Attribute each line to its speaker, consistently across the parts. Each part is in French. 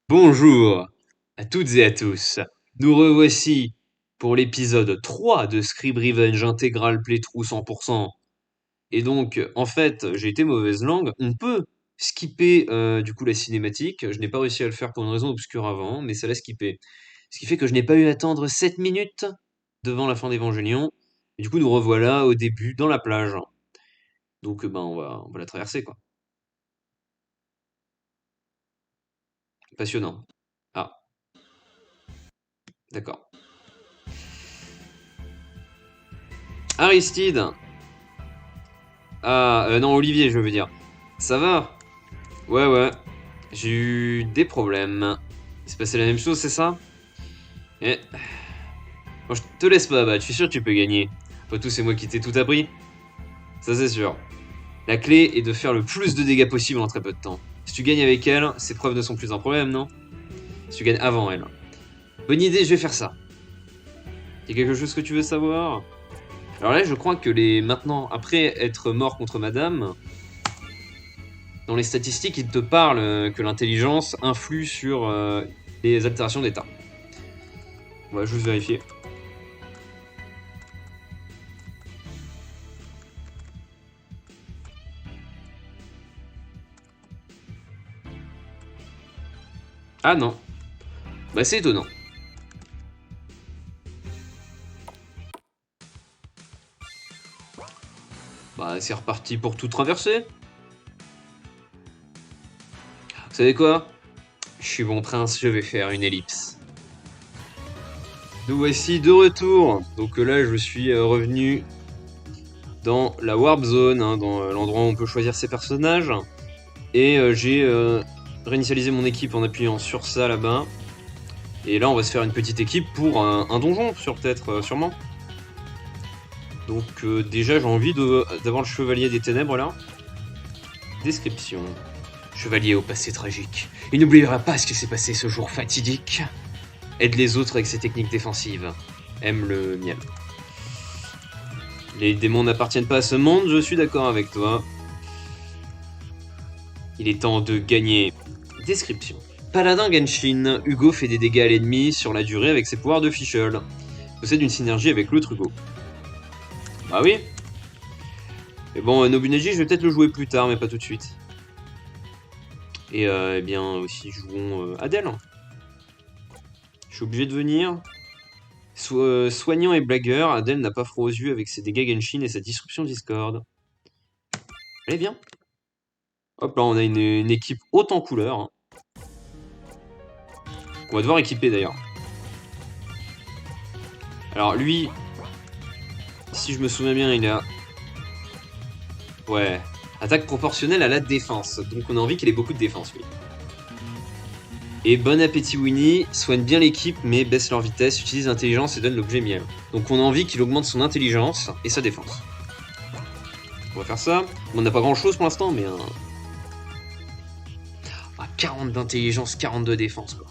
Speaker 1: Bonjour à toutes et à tous. Nous revoici pour l'épisode 3 de Scrib Revenge Intégral Playthrough 100%. Et donc, en fait, j'ai été mauvaise langue. On peut skipper du coup la cinématique. Je n'ai pas réussi à le faire pour une raison obscure avant, mais ça l'a skippé. Ce qui fait que je n'ai pas eu à attendre 7 minutes devant la fin d'Evangelion. Et du coup, nous revoilà au début dans la plage. Donc, ben, on va la traverser, quoi. Passionnant. Ah, d'accord. Aristide. Ah, non, Olivier, je veux dire. Ça va? Ouais, ouais. J'ai eu des problèmes. Il s'est passé la même chose, c'est ça? Eh, bon, je te laisse pas abattre, je suis sûr que tu peux gagner. Après tout, c'est moi qui t'ai tout appris. Ça, c'est sûr. La clé est de faire le plus de dégâts possible en très peu de temps. Si tu gagnes avec elle, ses preuves ne sont plus un problème, non? Si tu gagnes avant elle. Bonne idée, je vais faire ça. Y a quelque chose que tu veux savoir? Alors là, je crois que maintenant, après être mort contre madame, dans les statistiques, il te parle que l'intelligence influe sur les altérations d'état. On va juste vérifier. Ah non. Bah c'est étonnant. Bah c'est reparti pour tout traverser. Vous savez quoi? Je suis bon prince, je vais faire une ellipse. Nous voici de retour. Donc là je suis revenu dans la Warp Zone, hein, dans l'endroit où on peut choisir ses personnages. Et j'ai réinitialisé mon équipe en appuyant sur ça là-bas. Et là on va se faire une petite équipe pour un donjon, peut-être, sûrement. Donc déjà j'ai envie d'avoir le chevalier des ténèbres là. Description. Chevalier au passé tragique. Il n'oubliera pas ce qui s'est passé ce jour fatidique. Aide les autres avec ses techniques défensives. Aime le miel. Les démons n'appartiennent pas à ce monde, je suis d'accord avec toi. Il est temps de gagner. Description. Paladin Genshin, Hugo fait des dégâts à l'ennemi sur la durée avec ses pouvoirs de Fischl. Possède une synergie avec l'autre Hugo. Bah oui. Mais bon, Nobunaji, je vais peut-être le jouer plus tard, mais pas tout de suite. Et eh bien aussi jouons Adèle. Je suis obligé de venir. Soignant et blagueur, Adèle n'a pas froid aux yeux avec ses dégâts Genshin et sa disruption Discord. Allez, bien. Hop là, on a une équipe haute en couleurs. Hein. On va devoir équiper d'ailleurs. Alors lui, si je me souviens bien, il a... Ouais. Attaque proportionnelle à la défense. Donc on a envie qu'il ait beaucoup de défense, lui. Et bon appétit Winnie, soigne bien l'équipe mais baisse leur vitesse, utilise l'intelligence et donne l'objet miel. Donc on a envie qu'il augmente son intelligence et sa défense. On va faire ça. On n'a pas grand chose pour l'instant, mais... 40 d'intelligence, 42 défense, quoi.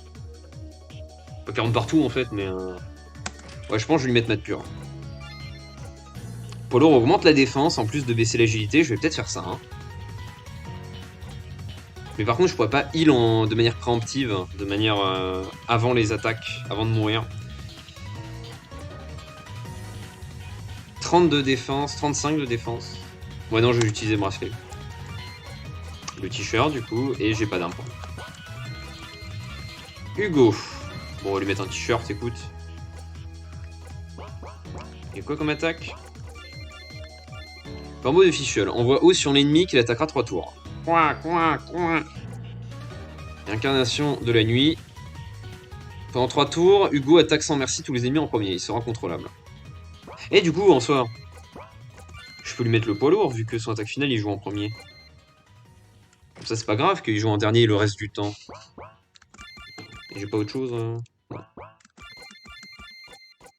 Speaker 1: Pas 40 partout, en fait, mais... Ouais, je pense que je vais lui mettre mat pure. Polo augmente la défense, en plus de baisser l'agilité, je vais peut-être faire ça. Hein. Mais par contre, je pourrais pas heal de manière préemptive, de manière avant les attaques, avant de mourir. 30 de défense, 35 de défense. Ouais, non, je vais utiliser bracelet. Le t-shirt, du coup, et j'ai pas d'arme. Hugo. Bon, on va lui mettre un t-shirt, écoute. Et quoi comme attaque? Corbeau de Fischl. Envoie haut sur l'ennemi qu'il attaquera 3 tours. Coin, coin, coin. Incarnation de la nuit. Pendant 3 tours, Hugo attaque sans merci tous les ennemis en premier. Il sera contrôlable. Et du coup, en soi, je peux lui mettre le poids lourd vu que son attaque finale il joue en premier. Comme ça, c'est pas grave qu'il joue en dernier le reste du temps. Et j'ai pas autre chose. Non.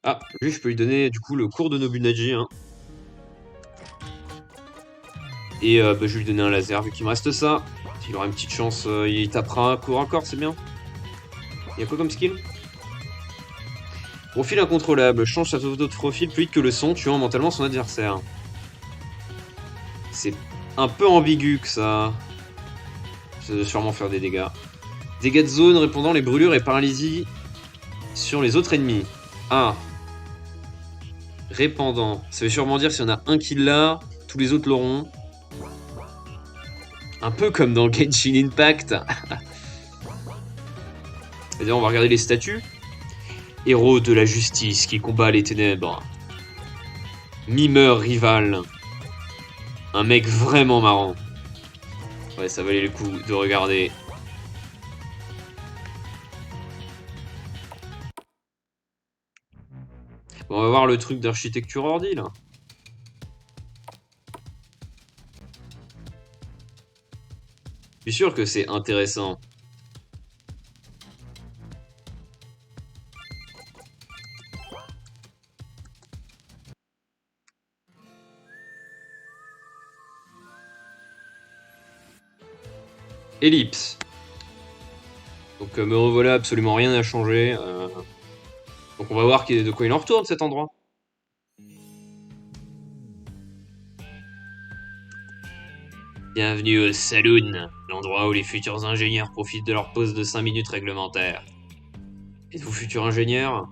Speaker 1: Ah, lui, je peux lui donner du coup le cours de Nobunaji. Hein. Et bah, je vais lui donner un laser vu qu'il me reste ça. Il aura une petite chance, il tapera un corps à corps, c'est bien. Il y a quoi comme skill? Profil incontrôlable, change sa photo de profil plus vite que le son, tuant mentalement son adversaire. C'est un peu ambigu que ça. Ça doit sûrement faire des dégâts. Dégâts de zone répondant les brûlures et paralysie sur les autres ennemis. Ah. Répandant. Ça veut sûrement dire s'il y en a un qui l'a, tous les autres l'auront. Un peu comme dans Genshin Impact. D'ailleurs, on va regarder les statuts. Héros de la justice qui combat les ténèbres. Mimeur rival. Un mec vraiment marrant. Ouais, ça valait le coup de regarder. Bon, on va voir le truc d'architecture ordi, là. Je suis sûr que c'est intéressant. Ellipse. Donc me revoilà, absolument rien n'a changé. Donc on va voir de quoi il en retourne cet endroit. Bienvenue au Saloon, l'endroit où les futurs ingénieurs profitent de leur pause de 5 minutes réglementaire. Êtes-vous futur ingénieur?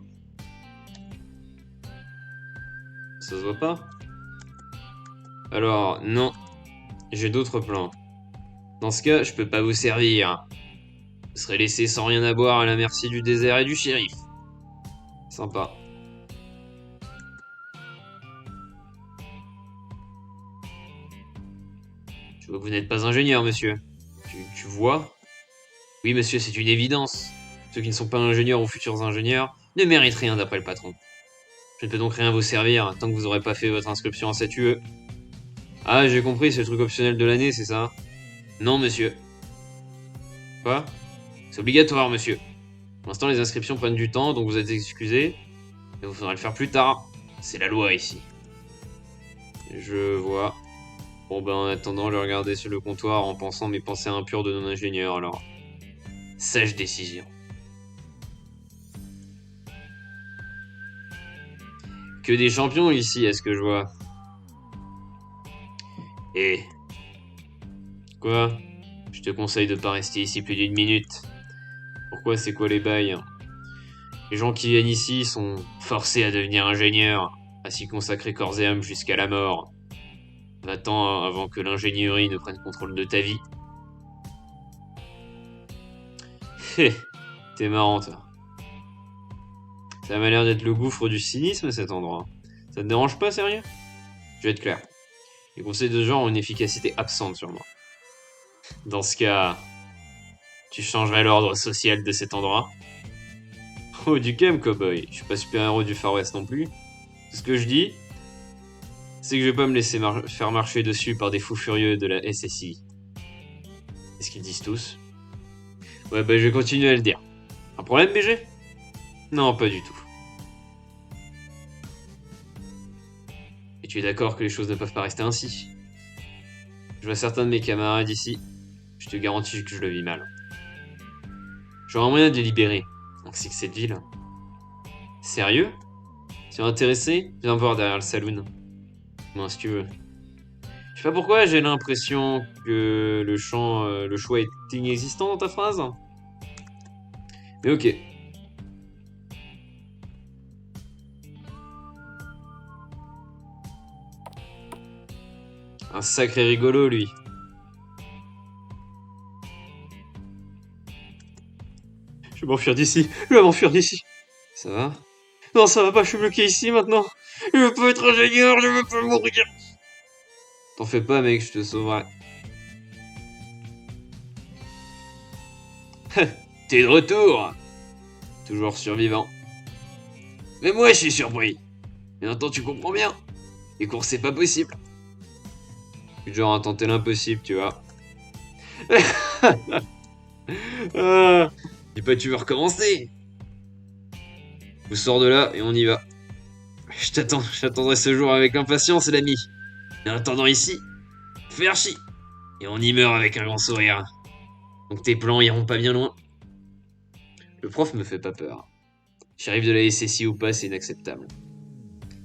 Speaker 1: Ça se voit pas? Alors, non. J'ai d'autres plans. Dans ce cas, je peux pas vous servir. Vous serez laissé sans rien à boire à la merci du désert et du shérif. Sympa. Je vois que vous n'êtes pas ingénieur, monsieur. Tu vois? Oui, monsieur, c'est une évidence. Ceux qui ne sont pas ingénieurs ou futurs ingénieurs ne méritent rien d'après le patron. Je ne peux donc rien vous servir tant que vous n'aurez pas fait votre inscription à cette UE. Ah, j'ai compris, c'est le truc optionnel de l'année, c'est ça? Non, monsieur. Quoi? C'est obligatoire, monsieur. Pour l'instant, les inscriptions prennent du temps, donc vous êtes excusés. Mais vous faudra le faire plus tard. C'est la loi ici. Je vois. Bon, ben en attendant, je regardais sur le comptoir en pensant mes pensées impures de non-ingénieur, alors. Sage décision. Que des champions ici, est-ce que je vois? Eh. Quoi? Je te conseille de pas rester ici plus d'une minute. Pourquoi? C'est quoi les bails? Les gens qui viennent ici sont forcés à devenir ingénieurs, à s'y consacrer corps et âme jusqu'à la mort. Va-t'en avant que l'ingénierie ne prenne contrôle de ta vie. Hé, t'es marrant toi. Ça m'a l'air d'être le gouffre du cynisme cet endroit. Ça te dérange pas, sérieux? Je vais être clair. Les conseils de genre ont une efficacité absente sur moi. Dans ce cas, tu changerais l'ordre social de cet endroit? Oh, du calme, cowboy. Je suis pas super-héros du Far West non plus. Tout ce que je dis, c'est que je vais pas me laisser faire marcher dessus par des fous furieux de la SSI. Qu'est-ce qu'ils disent tous? Ouais, bah je vais continuer à le dire. Un problème, BG? Non, pas du tout. Et tu es d'accord que les choses ne peuvent pas rester ainsi? Je vois certains de mes camarades ici. Je te garantis que je le vis mal. J'aurai un moyen de les libérer. Ainsi que cette ville. Sérieux? Tu es intéressé? Viens voir derrière le saloon. Moi, si tu veux. Je sais pas pourquoi, j'ai l'impression que le choix est inexistant dans ta phrase. Mais ok. Un sacré rigolo, lui. Je vais m'enfuir d'ici. Je vais m'enfuir d'ici. Ça va? Non, ça va pas, je suis bloqué ici maintenant. Je veux pas être ingénieur, je veux pas mourir. T'en fais pas, mec, je te sauverai. T'es de retour. Toujours survivant. Mais moi, je suis surpris. Mais maintenant, tu comprends bien. Les courses, c'est pas possible. Je suis du genre à tenter l'impossible, tu vois. Dis pas tu veux recommencer. Je sors de là et on y va. J'attendrai ce jour avec impatience, l'ami. Et en attendant ici, fais archi. Et on y meurt avec un grand sourire. Donc tes plans iront pas bien loin. Le prof me fait pas peur. J'arrive de la SSI ou pas, c'est inacceptable.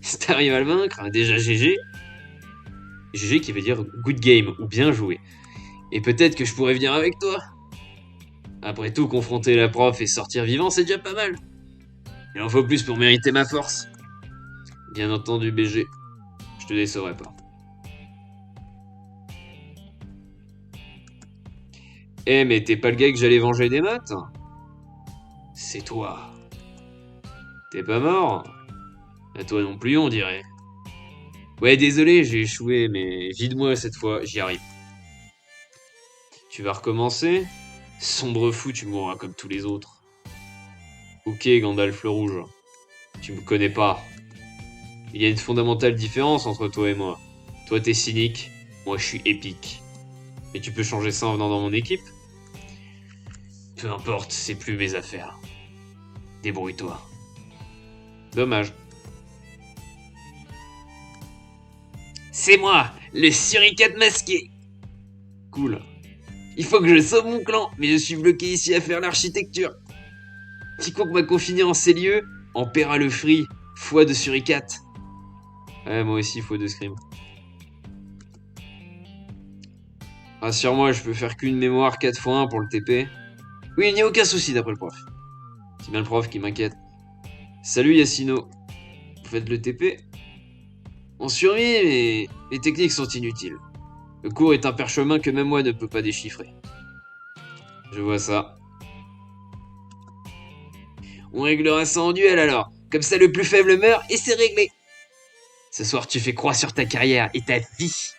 Speaker 1: Si t'arrives à le vaincre, déjà GG. GG qui veut dire good game ou bien joué. Et peut-être que je pourrais venir avec toi. Après tout, confronter la prof et sortir vivant, c'est déjà pas mal. Il en faut plus pour mériter ma force. Bien entendu, BG. Je te décevrai pas. Eh, mais t'es pas le gars que j'allais venger des maths? C'est toi. T'es pas mort? À toi non plus, on dirait. Ouais, désolé, j'ai échoué, mais vide-moi cette fois, j'y arrive. Tu vas recommencer? Sombre fou, tu mourras comme tous les autres. Ok, Gandalf le Rouge. Tu me connais pas. Il y a une fondamentale différence entre toi et moi. Toi, t'es cynique, moi, je suis épique. Mais tu peux changer ça en venant dans mon équipe? Peu importe, c'est plus mes affaires. Débrouille-toi. Dommage. C'est moi, le suricate masqué. Cool. Il faut que je sauve mon clan, mais je suis bloqué ici à faire l'architecture. Quiconque m'a confiné en ces lieux en paiera le free, foi de suricate. Ouais, moi aussi, foi de scream. Rassure-moi, je peux faire qu'une mémoire 4x1 pour le TP. Oui, il n'y a aucun souci d'après le prof. C'est bien le prof qui m'inquiète. Salut Yacino. Vous faites le TP? On survit, mais les techniques sont inutiles. Le cours est un parchemin que même moi ne peux pas déchiffrer. Je vois ça. On réglera ça en duel alors. Comme ça, le plus faible meurt et c'est réglé. Ce soir, tu fais croix sur ta carrière et ta vie.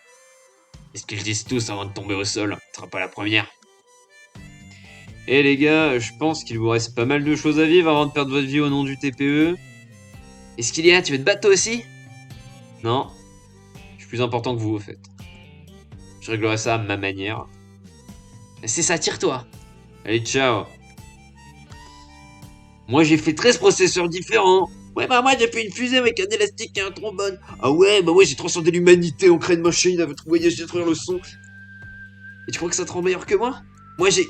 Speaker 1: C'est ce qu'ils disent tous avant de tomber au sol. Tu seras pas la première. Eh les gars, je pense qu'il vous reste pas mal de choses à vivre avant de perdre votre vie au nom du TPE. Est-ce qu'il y a? Tu veux te battre toi aussi? Non. Je suis plus important que vous, au fait. Je réglerai ça à ma manière. C'est ça, tire-toi. Allez, ciao. Moi, j'ai fait 13 processeurs différents. Ouais, bah moi, j'ai fait une fusée avec un élastique et un trombone. Ah ouais, bah ouais, j'ai transcendé l'humanité en créant une machine à votre voyage détruire le son. Et tu crois que ça te rend meilleur que moi? Moi, j'ai...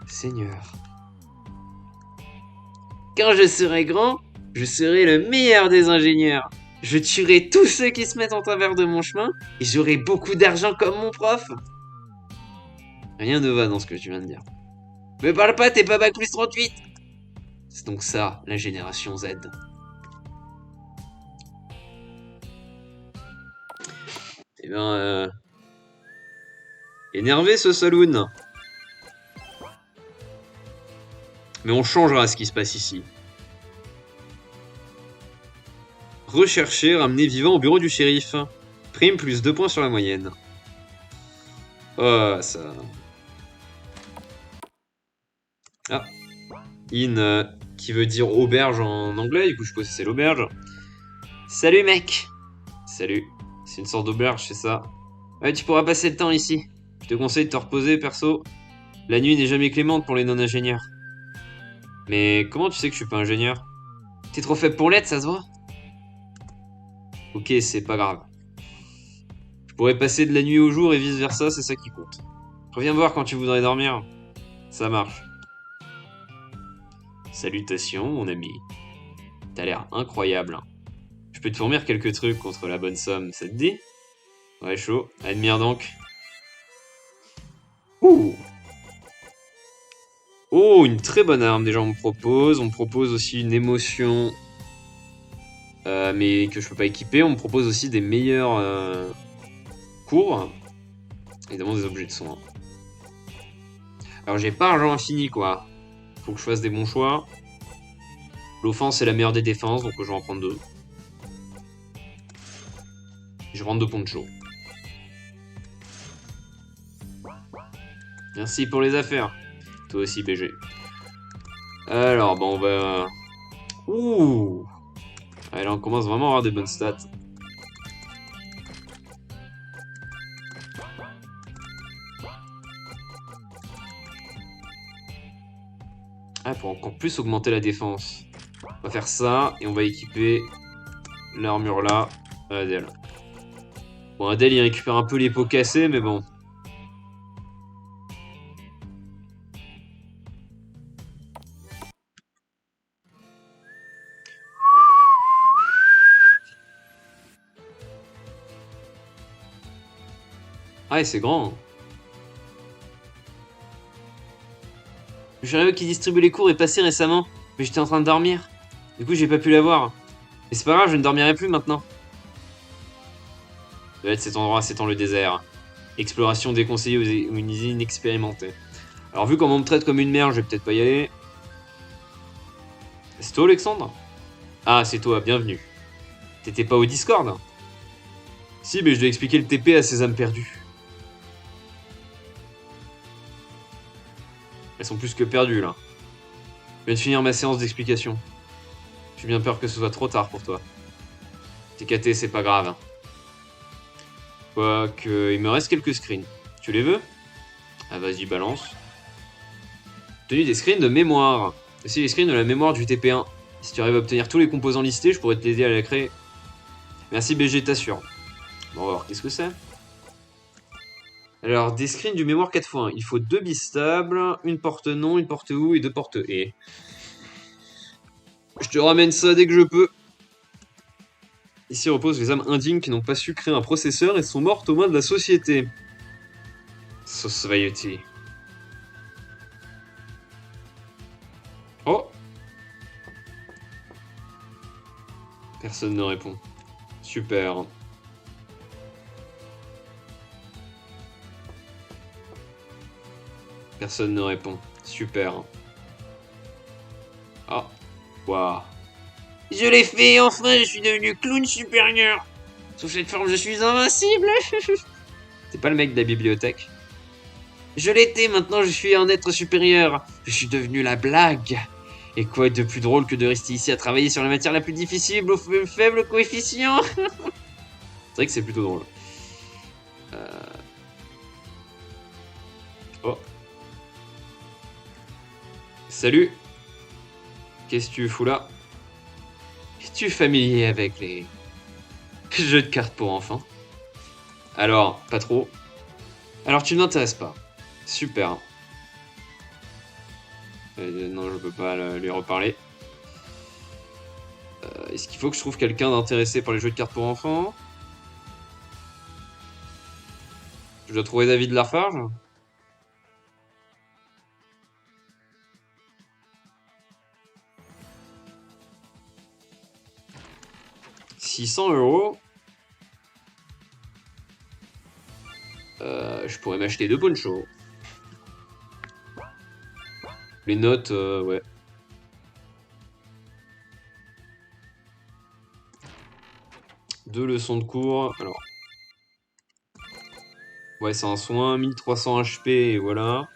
Speaker 1: Seigneur. Quand je serai grand, je serai le meilleur des ingénieurs. Je tuerai tous ceux qui se mettent en travers de mon chemin et j'aurai beaucoup d'argent comme mon prof. Rien ne va dans ce que tu viens de dire. Me parle pas, t'es pas bac plus 38. C'est donc ça, la génération Z. Eh ben, énervé ce saloon. Mais on changera ce qui se passe ici. Rechercher, ramener vivant au bureau du shérif. Prime plus 2 points sur la moyenne. Oh, ça... Ah. In, qui veut dire auberge en anglais, du coup je suppose que c'est l'auberge. Salut mec. Salut. C'est une sorte d'auberge, c'est ça. Ouais, tu pourras passer le temps ici. Je te conseille de te reposer, perso. La nuit n'est jamais clémente pour les non-ingénieurs. Mais comment tu sais que je suis pas ingénieur? T'es trop faible pour l'être, ça se voit. Ok, c'est pas grave. Je pourrais passer de la nuit au jour et vice versa, c'est ça qui compte. Reviens me voir quand tu voudrais dormir. Ça marche. Salutations, mon ami. T'as l'air incroyable. Je peux te fournir quelques trucs contre la bonne somme, ça te dit? Ouais, chaud. Admire donc. Ouh! Oh, une très bonne arme déjà on me propose. On me propose aussi une émotion, mais que je peux pas équiper. On me propose aussi des meilleurs cours. Évidemment des objets de soin. Alors j'ai pas argent infini quoi. Faut que je fasse des bons choix. L'offense est la meilleure des défenses, donc je vais en prendre 2. Je rentre 2 ponchos. Merci pour les affaires. Toi aussi BG. Alors bon on va... Ouh! Allez, là on commence vraiment à avoir des bonnes stats. Ah, pour encore plus augmenter la défense. On va faire ça, et on va équiper l'armure là à Adèle. Bon, Adèle, il récupère un peu les pots cassés, mais bon. Ah, et c'est grand. Hein. Le chariot qui distribue les cours est passé récemment, mais j'étais en train de dormir. Du coup, j'ai pas pu l'avoir. Mais c'est pas grave, je ne dormirai plus maintenant. Peut-être cet endroit s'étend le désert. Exploration déconseillée aux inexpérimentés. Alors, vu comment on me traite comme une merde, je vais peut-être pas y aller. C'est toi, Alexandre? Ah, c'est toi, bienvenue. T'étais pas au Discord? Si, mais je dois expliquer le TP à ces âmes perdues. Elles sont plus que perdues, là. Je viens de finir ma séance d'explication. J'ai bien peur que ce soit trop tard pour toi. TKT, c'est pas grave. Quoique, il me reste quelques screens. Tu les veux? Ah, vas-y, balance. Obtenu des screens de mémoire. Voici les screens de la mémoire du TP1. Si tu arrives à obtenir tous les composants listés, je pourrais t'aider à la créer. Merci BG, t'assure. Bon, on va voir qu'est-ce que c'est. Alors, des screens du mémoire 4x1. Il faut 2 bistables, une porte non, une porte ou et 2 portes et. Je te ramène ça dès que je peux. Ici reposent les âmes indignes qui n'ont pas su créer un processeur et sont mortes aux mains de la société. Society. Oh! Personne ne répond. Super. Personne ne répond. Super. Ah. Waouh. Je l'ai fait, enfin, je suis devenu clown supérieur. Sous cette forme, je suis invincible. T'es pas le mec de la bibliothèque? Je l'étais, maintenant je suis un être supérieur. Je suis devenu la blague. Et quoi de plus drôle que de rester ici à travailler sur la matière la plus difficile au faible coefficient? C'est vrai que c'est plutôt drôle. Oh. Salut. Qu'est-ce que tu fous là? Es-tu familier avec les jeux de cartes pour enfants? Alors, pas trop. Alors tu ne m'intéresses pas. Super. Non, je peux pas lui reparler. Est-ce qu'il faut que je trouve quelqu'un d'intéressé par les jeux de cartes pour enfants? Je dois trouver David Lafarge? « 600 €. Je pourrais m'acheter 2 ponchos. Les notes, ouais. Deux leçons de cours, alors. Ouais, c'est un soin, 1300 HP, et voilà.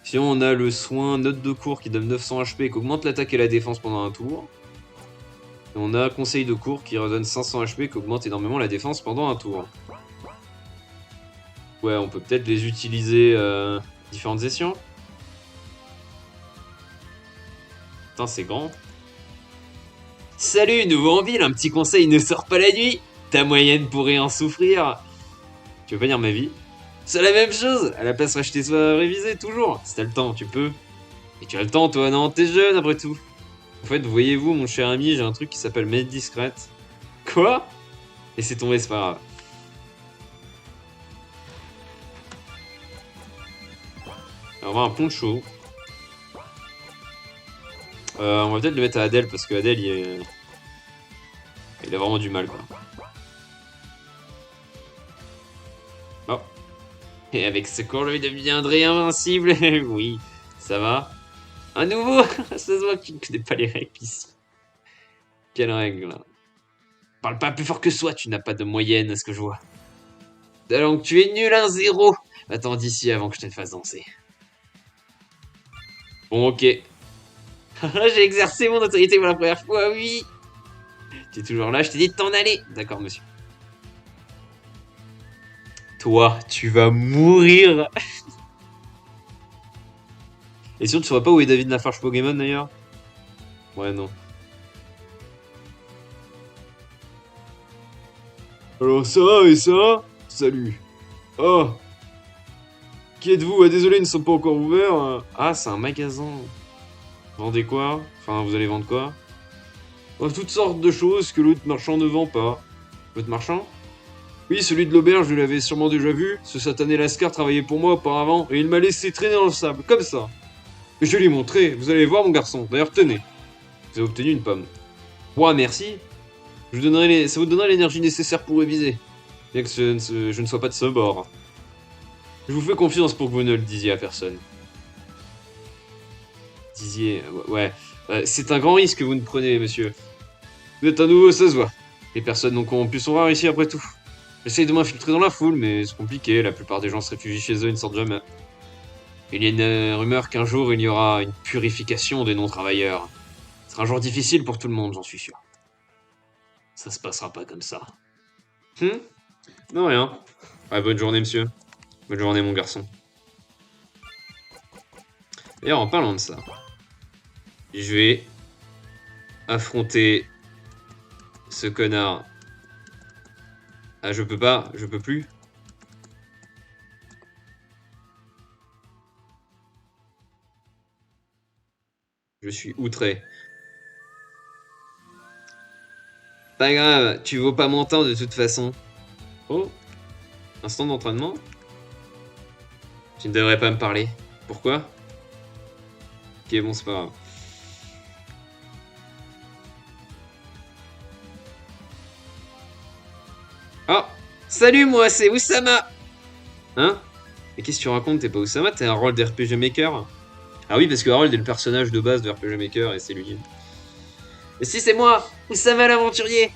Speaker 1: Sinon, on a le soin, note de cours qui donne 900 HP, qui augmente l'attaque et la défense pendant un tour. Et on a conseil de cours qui redonne 500 HP, qui augmente énormément la défense pendant un tour. Ouais, on peut peut-être les utiliser différentes sessions. Putain, c'est grand. Salut, nouveau en ville, un petit conseil, ne sors pas la nuit. Ta moyenne pourrait en souffrir. Tu veux pas dire ma vie? C'est la même chose. À la place, racheter soit révisé, toujours. Si t'as le temps, tu peux. Et tu as le temps, toi, non? T'es jeune, après tout. En fait, voyez-vous, mon cher ami, j'ai un truc qui s'appelle Maître Discrète. Quoi? Et c'est tombé, c'est pas grave. Alors, on va un poncho. On va peut-être le mettre à Adèle, parce que Adèle, il a vraiment du mal, quoi. Oh. Et avec ce cours, je deviendrai invincible. Oui, ça va. Un nouveau. Ça se voit que tu ne connais pas les règles ici. Quelle règle? Parle pas plus fort que soi, tu n'as pas de moyenne à ce que je vois. Donc tu es nul, un zéro. Attends d'ici avant que je te fasse danser. Bon, ok. J'ai exercé mon autorité pour la première fois, oui. Tu es toujours là, je t'ai dit de t'en aller. D'accord, monsieur. Toi, tu vas mourir. Et sûr, tu saurais pas où est David Lafarge Pokémon d'ailleurs? Ouais, non. Alors ça va et ça? Salut. Oh. Qui êtes-vous? Ah désolé, ils ne sont pas encore ouverts. Ah, c'est un magasin. Vendez quoi? Enfin, vous allez vendre quoi? Oh, toutes sortes de choses que l'autre marchand ne vend pas. Votre marchand? Oui, celui de l'auberge, je l'avais sûrement déjà vu. Ce satané Lascar travaillait pour moi auparavant et il m'a laissé traîner dans le sable, comme ça. Je lui ai montré, vous allez voir mon garçon. D'ailleurs, tenez. Vous avez obtenu une pomme. Ouah, merci. Ça vous donnera l'énergie nécessaire pour réviser. Bien que je ne sois pas de ce bord. Je vous fais confiance pour que vous ne le disiez à personne. Disiez... ouais. C'est un grand risque que vous ne prenez, monsieur. Vous êtes un nouveau, ça se voit. Les personnes non corrompues sont rares ici après tout. J'essaye de m'infiltrer dans la foule, mais c'est compliqué. La plupart des gens se réfugient chez eux et ne sortent jamais. Il y a une rumeur qu'un jour il y aura une purification des non-travailleurs. Ce sera un jour difficile pour tout le monde, j'en suis sûr. Ça se passera pas comme ça. Non, rien. Ah, bonne journée, monsieur. Bonne journée, mon garçon. D'ailleurs, en parlant de ça, je vais affronter ce connard. Ah, je peux pas, je peux plus. Je suis outré. Pas grave, tu vaux pas mon temps de toute façon. Oh, instant d'entraînement. Tu ne devrais pas me parler. Pourquoi? Ok, bon, c'est pas grave. Oh, salut, moi, c'est Oussama. Hein? Mais qu'est-ce que tu racontes? T'es pas Oussama, t'es un rôle d'RPG Maker. Ah oui, parce que Harold est le personnage de base de RPG Maker et c'est lui. Mais si, c'est moi, Oussama l'aventurier.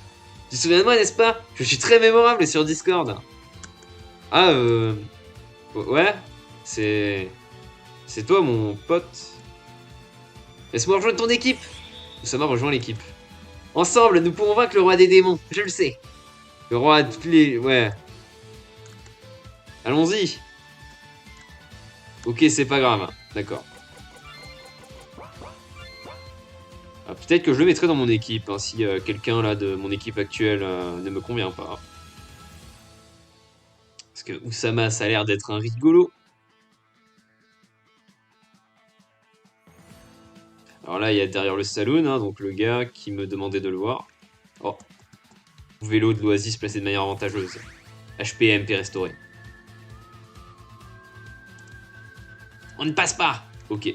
Speaker 1: Tu te souviens de moi, n'est-ce pas? Je suis très mémorable sur Discord. Ah, ouais, c'est... C'est toi, mon pote. Laisse-moi rejoindre ton équipe. Oussama rejoint l'équipe. Ensemble, nous pouvons vaincre le roi des démons, je le sais. Le roi de toutes les... Ouais. Allons-y. Ok, c'est pas grave. D'accord. Ah, peut-être que je le mettrai dans mon équipe, hein, si quelqu'un là de mon équipe actuelle ne me convient pas. Parce que Oussama, ça a l'air d'être un rigolo. Alors là, il y a derrière le saloon, hein, donc le gars qui me demandait de le voir. Oh. Vélo de l'Oasis placé de manière avantageuse. HP et MP restauré. On ne passe pas. Ok.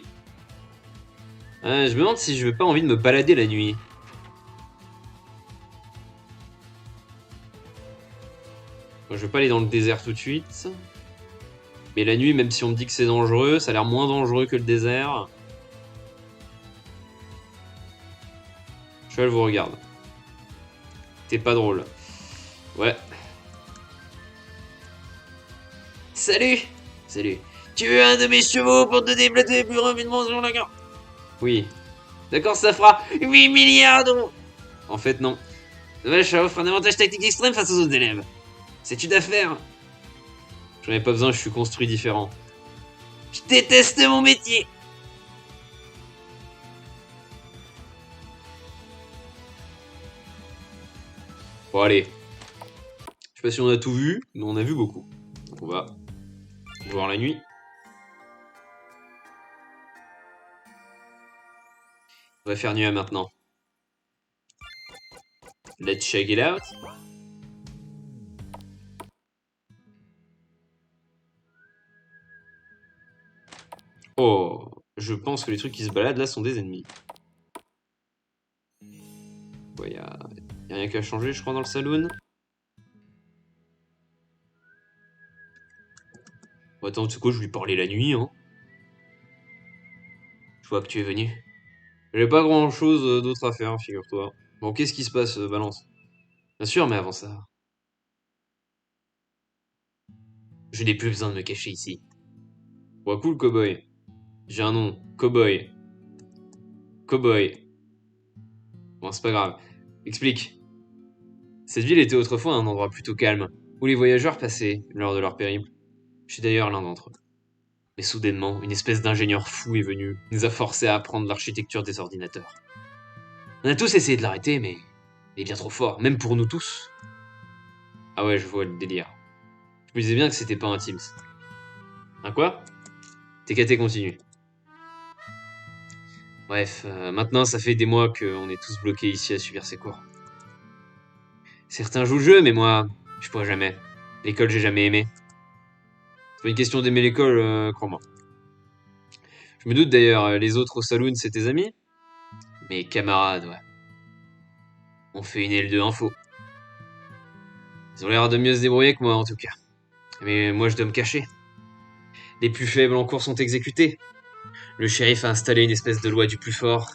Speaker 1: Je me demande si je n'ai pas envie de me balader la nuit. Bon, je vais pas aller dans le désert tout de suite. Mais la nuit, même si on me dit que c'est dangereux, ça a l'air moins dangereux que le désert. Cheval vous regarde. T'es pas drôle. Ouais. Salut. Salut. Tu veux un de mes chevaux pour te déplacer plus rapidement sur la carte? Oui. D'accord, ça fera 8 milliards d'euros. En fait, non. Ouais, ça offre un avantage tactique extrême face aux autres élèves. C'est une affaire. J'en ai pas besoin, je suis construit différent. Je déteste mon métier. Bon, allez. Je sais pas si on a tout vu, mais on a vu beaucoup. Donc on va voir la nuit. On va faire nuit maintenant. Let's check it out. Oh, je pense que les trucs qui se baladent là sont des ennemis. Ouais, y a rien qu'à changer, je crois, dans le saloon. Bon, attends, tu sais quoi, je lui parlais la nuit, hein. Je vois que tu es venu. J'ai pas grand chose d'autre à faire, figure-toi. Bon, qu'est-ce qui se passe, Balance? Bien sûr, mais avant ça... Je n'ai plus besoin de me cacher ici. Ouais, cool, cowboy. J'ai un nom, cowboy. Cowboy. Bon, c'est pas grave. Explique. Cette ville était autrefois un endroit plutôt calme, où les voyageurs passaient lors de leur périple. Je suis d'ailleurs l'un d'entre eux. Mais soudainement, une espèce d'ingénieur fou est venu, nous a forcés à apprendre l'architecture des ordinateurs. On a tous essayé de l'arrêter, mais il est bien trop fort, même pour nous tous. Ah ouais, je vois le délire. Je me disais bien que c'était pas un Teams. Un quoi? TKT continue. Bref, maintenant ça fait des mois qu'on est tous bloqués ici à subir ses cours. Certains jouent le jeu, mais moi, je pourrais jamais. L'école, j'ai jamais aimé. C'est pas une question d'aimer l'école, crois-moi. Je me doute d'ailleurs, les autres au saloon, c'est tes amis? Mes camarades, ouais. On fait une L2 info. Ils ont l'air de mieux se débrouiller que moi, en tout cas. Mais moi, je dois me cacher. Les plus faibles en cours sont exécutés. Le shérif a installé une espèce de loi du plus fort.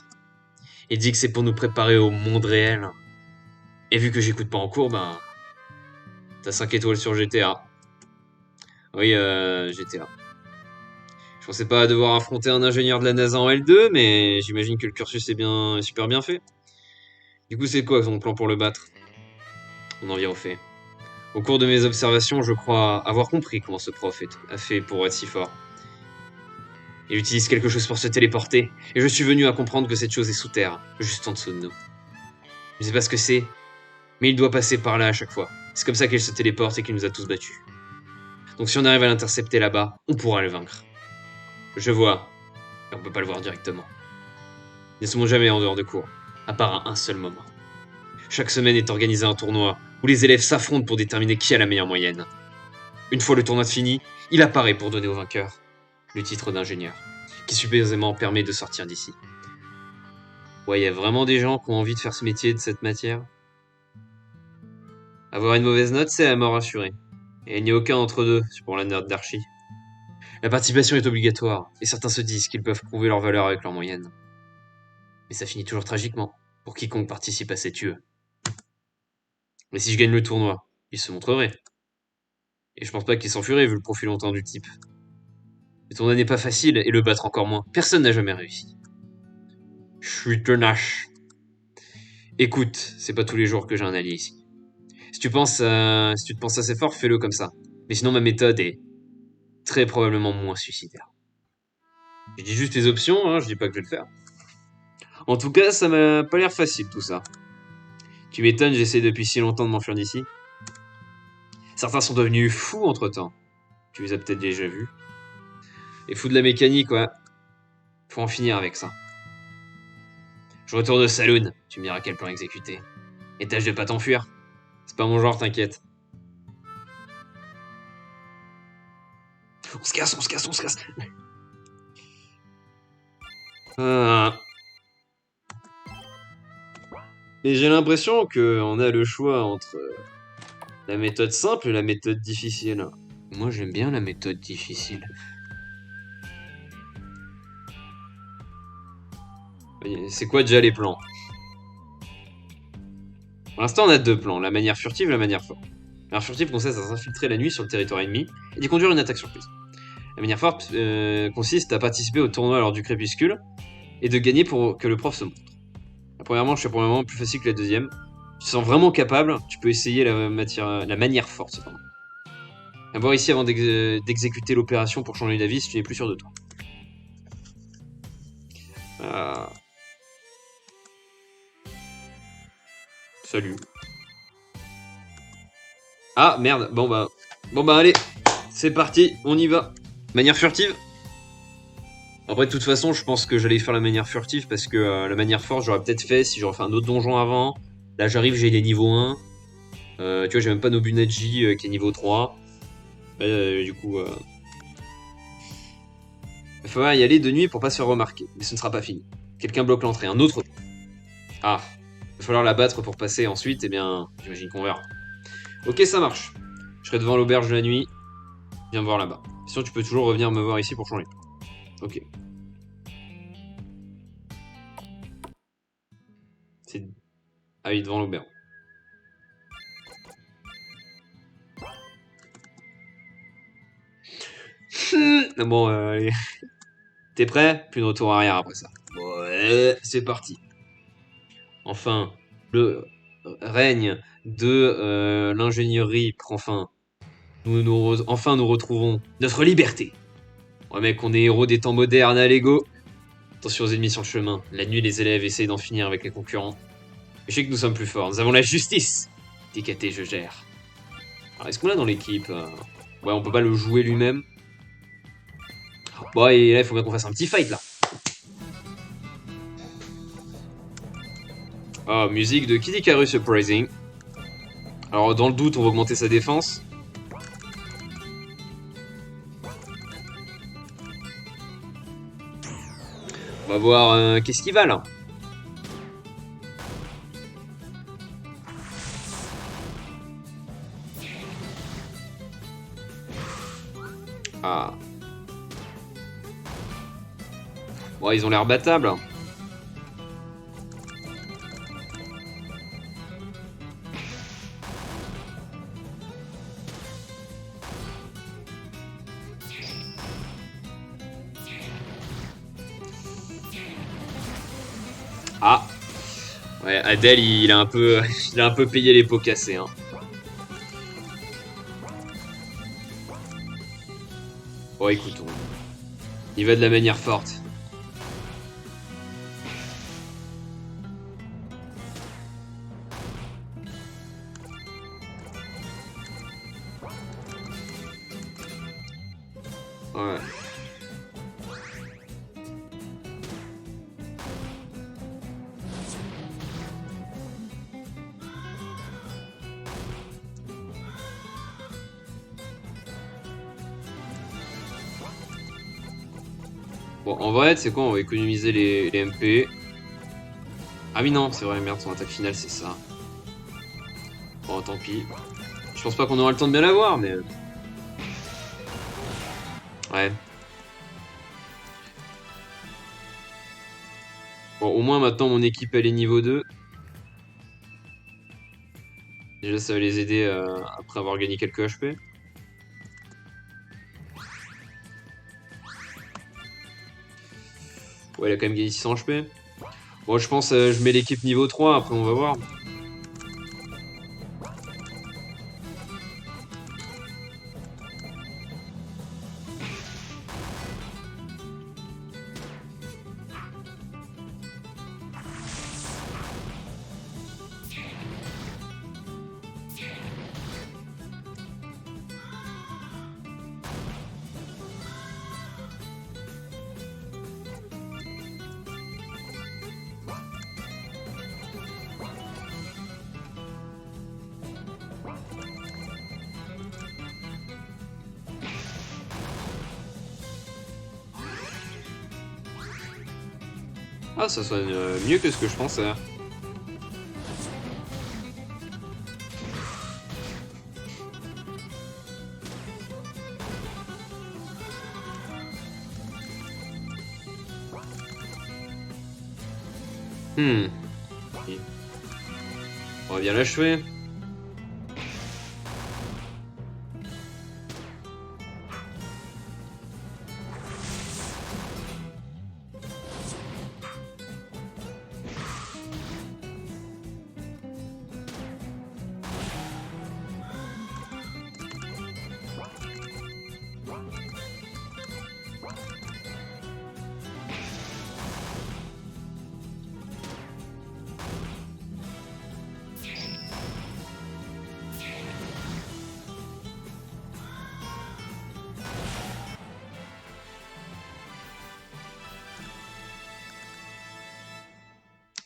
Speaker 1: Il dit que c'est pour nous préparer au monde réel. Et vu que j'écoute pas en cours, ben... T'as 5 étoiles sur GTA. Oui, GTA. Je pensais pas devoir affronter un ingénieur de la NASA en L2, mais j'imagine que le cursus est super bien fait. Du coup, c'est quoi ton plan pour le battre? On en vient au fait. Au cours de mes observations, je crois avoir compris comment ce prof a fait pour être si fort. Il utilise quelque chose pour se téléporter, et je suis venu à comprendre que cette chose est sous terre, juste en dessous de nous. Je sais pas ce que c'est, mais il doit passer par là à chaque fois. C'est comme ça qu'il se téléporte et qu'il nous a tous battus. Donc si on arrive à l'intercepter là-bas, on pourra le vaincre. Je vois, et on peut pas le voir directement. Ils ne sont jamais en dehors de cours, à part à un seul moment. Chaque semaine est organisé un tournoi où les élèves s'affrontent pour déterminer qui a la meilleure moyenne. Une fois le tournoi fini, il apparaît pour donner au vainqueur le titre d'ingénieur, qui supposément permet de sortir d'ici. Ouais, il y a vraiment des gens qui ont envie de faire ce métier de cette matière. Avoir une mauvaise note, c'est la mort assurée. Et il n'y a aucun entre deux pour la note d'archi. La participation est obligatoire, et certains se disent qu'ils peuvent prouver leur valeur avec leur moyenne. Mais ça finit toujours tragiquement, pour quiconque participe à cette UE. Mais si je gagne le tournoi, il se montrerait. Et je pense pas qu'il s'enfuirait vu le profil longtemps du type. Le tournoi n'est pas facile, et le battre encore moins. Personne n'a jamais réussi. Je suis tenace. Écoute, c'est pas tous les jours que j'ai un allié ici. Si tu te penses assez fort, fais-le comme ça. Mais sinon, ma méthode est très probablement moins suicidaire. Je dis juste les options, hein, je dis pas que je vais le faire. En tout cas, ça m'a pas l'air facile tout ça. Tu m'étonnes, j'essaie depuis si longtemps de m'enfuir d'ici. Certains sont devenus fous entre-temps. Tu les as peut-être déjà vus. Et fous de la mécanique, ouais. Faut en finir avec ça. Je retourne au saloon, tu me diras quel plan exécuter. Et tâche de pas t'enfuir. C'est pas mon genre, t'inquiète. On se casse, on se casse, on se casse. Ah. Mais j'ai l'impression qu'on a le choix entre la méthode simple et la méthode difficile. Moi, j'aime bien la méthode difficile. C'est quoi déjà les plans? Pour l'instant, on a deux plans, la manière furtive et la manière forte. La manière furtive consiste à s'infiltrer la nuit sur le territoire ennemi et d'y conduire une attaque surprise. La manière forte consiste à participer au tournoi lors du crépuscule et de gagner pour que le prof se montre. La première manche est pour le moment plus facile que la deuxième. Tu te sens vraiment capable, tu peux essayer la manière forte cependant. À voir ici avant d'exécuter l'opération pour changer d'avis si tu n'es plus sûr de toi. Salut. Ah merde, bon bah allez, c'est parti, on y va. Manière furtive. Après de toute façon je pense que j'allais faire la manière furtive parce que la manière forte j'aurais peut-être fait si j'aurais fait un autre donjon avant. Là j'arrive, j'ai des niveaux 1. Tu vois j'ai même pas Nobunaji qui est niveau 3. Du coup... Il faut y aller de nuit pour pas se faire remarquer, mais ce ne sera pas fini. Quelqu'un bloque l'entrée, un autre... Ah, il va falloir la battre pour passer ensuite, eh bien, j'imagine qu'on verra. Ok, ça marche. Je serai devant l'auberge de la nuit. Viens me voir là-bas. Sinon, tu peux toujours revenir me voir ici pour changer. Ok. C'est... Ah oui, devant l'auberge. Bon, allez. T'es prêt? Plus de retour arrière après ça. Ouais, c'est parti. Enfin, le règne de l'ingénierie prend fin. Enfin, nous retrouvons notre liberté. Ouais, mec, on est héros des temps modernes, allez go. Attention aux ennemis sur le chemin. La nuit, les élèves essayent d'en finir avec les concurrents. Je sais que nous sommes plus forts. Nous avons la justice. TKT, je gère. Alors, est-ce qu'on l'a dans l'équipe? Ouais, on peut pas le jouer lui-même. Bon, et là, il faut bien qu'on fasse un petit fight, là. Ah, musique de Kid Icarus Uprising. Alors, dans le doute, on va augmenter sa défense. va voir qu'est-ce qu'il va là. Ah. Bon, ils ont l'air battables. Ah. Ouais, Adèle, il a un peu, il a un peu payé les pots cassés. Hein. Bon, écoute, il va de la manière forte. Ouais. Bon, en vrai, c'est quoi? On va économiser les MP. Ah oui, non, c'est vrai, merde, son attaque finale, c'est ça. Bon, tant pis. Je pense pas qu'on aura le temps de bien la voir, mais... Ouais. Bon, au moins, maintenant, mon équipe, elle est niveau 2. Déjà, ça va les aider après avoir gagné quelques HP. Ouais, il a quand même gagné 600 HP. Bon, je pense je mets l'équipe niveau 3, après on va voir. Ah, ça sonne mieux que ce que je pensais. Hmm. On va bien l'achever.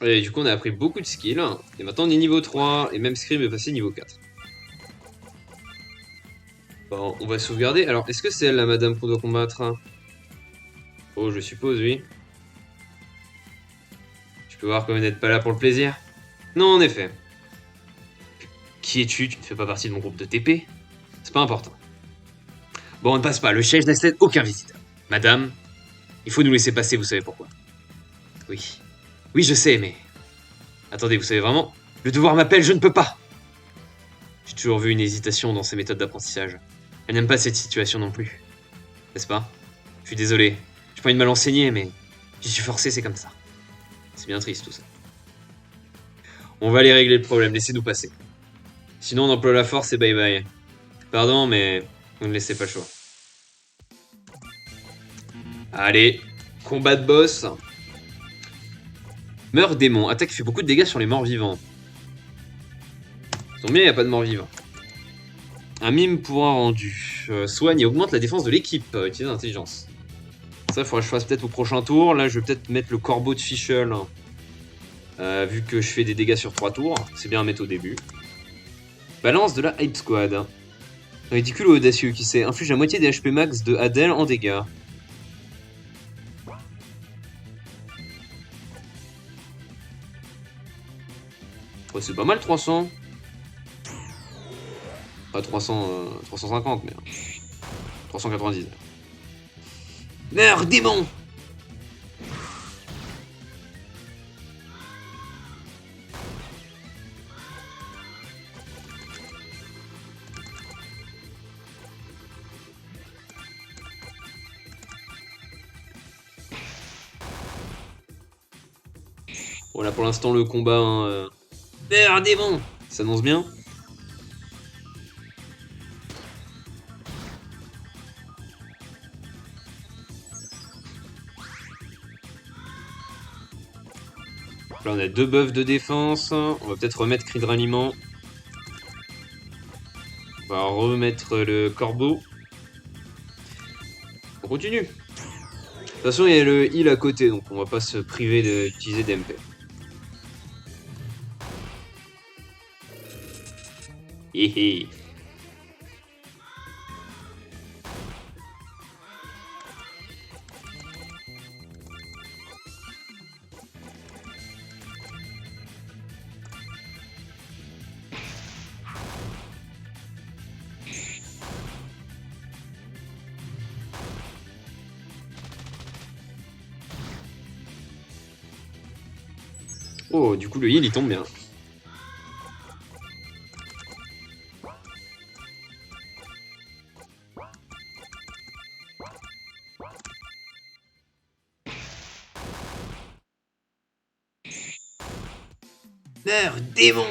Speaker 1: Et du coup, on a appris beaucoup de skills. Et maintenant, on est niveau 3. Et même Scream est passé niveau 4. Bon, on va sauvegarder. Alors, est-ce que c'est elle, la madame qu'on doit combattre? Oh, je suppose, oui. Tu peux voir que vous n'êtes pas là pour le plaisir. Non, en effet. Qui es-tu? Tu ne fais pas partie de mon groupe de TP? C'est pas important. Bon, on ne passe pas. Le siège n'accède aucun visiteur. Madame, il faut nous laisser passer, vous savez pourquoi. Oui. Oui, je sais, mais... Attendez, vous savez vraiment? Le devoir m'appelle, je ne peux pas. J'ai toujours vu une hésitation dans ses méthodes d'apprentissage. Elle n'aime pas cette situation non plus. N'est-ce pas? Je suis désolé. J'ai pas envie de mal enseigner, mais... J'y suis forcé, c'est comme ça. C'est bien triste, tout ça. On va aller régler le problème, laissez-nous passer. Sinon, on emploie la force et bye bye. Pardon, mais... Vous ne laissez pas le choix. Allez. Combat de boss. Meurt démon. Attaque qui fait beaucoup de dégâts sur les morts vivants. Tant bien, il n'y a pas de morts vivants. Un mime pour un rendu. Soigne et augmente la défense de l'équipe. Utilise l'intelligence. Ça, il faudrait que je fasse peut-être au prochain tour. Là, je vais peut-être mettre le corbeau de Fischl. Vu que je fais des dégâts sur 3 tours. C'est bien à mettre au début. Balance de la Hype Squad. Ridicule ou audacieux, qui sait. Inflige la moitié des HP max de Adèle en dégâts. Ouais, c'est pas mal 300. Pas 300, 350, mais 390. Meurs, démon! Bon, là pour l'instant, le combat. Hein, meurs, démon! Ça s'annonce bien. Là, on a 2 buffs de défense. On va peut-être remettre cri de ralliement. On va remettre le corbeau. On continue. De toute façon, il y a le heal à côté, donc on va pas se priver d'utiliser des MP. Hihi. Oh, du coup, le heal, il tombe bien. Meurs, démon!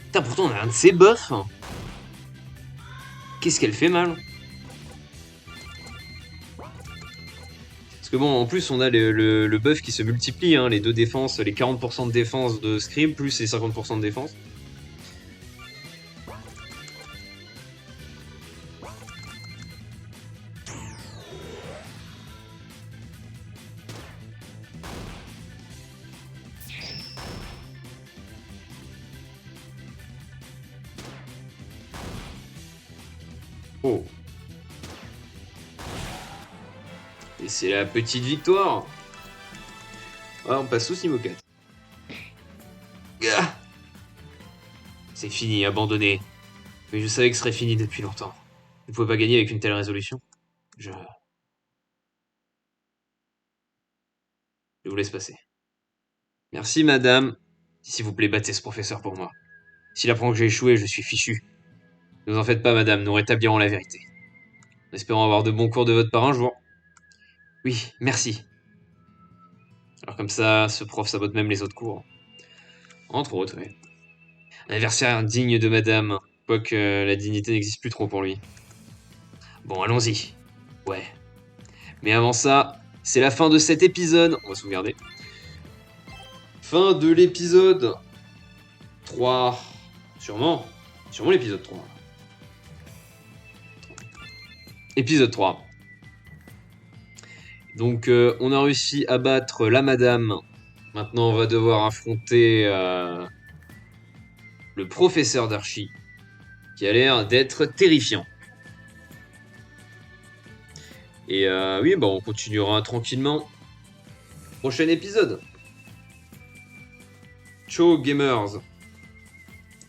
Speaker 1: Putain, pourtant, on a un de ces buffs. Qu'est-ce qu'elle fait mal? Parce que bon, en plus, on a le buff qui se multiplie, hein, les 2 défenses, les 40% de défense de Scream, plus les 50% de défense. Oh. Et c'est la petite victoire. Ouais, on passe au niveau 4. Ah, c'est fini, abandonné. Mais je savais que ce serait fini depuis longtemps. Vous ne pouvez pas gagner avec une telle résolution. Je vous laisse passer. Merci, madame. S'il vous plaît, battez ce professeur pour moi. S'il apprend que j'ai échoué, je suis fichu. Ne vous en faites pas, madame, nous rétablirons la vérité. En espérant avoir de bons cours de votre part un jour. Oui, merci. Alors comme ça, ce prof sabote même les autres cours. Entre autres, oui. Un adversaire digne de madame, quoique la dignité n'existe plus trop pour lui. Bon, allons-y. Ouais. Mais avant ça, c'est la fin de cet épisode. On va sauvegarder. Fin de l'épisode 3. Sûrement. Sûrement l'épisode 3. Épisode 3. Donc, on a réussi à battre la madame. Maintenant, on va devoir affronter le professeur d'archi, qui a l'air d'être terrifiant. Et oui, bah, on continuera tranquillement. Prochain épisode. Ciao gamers.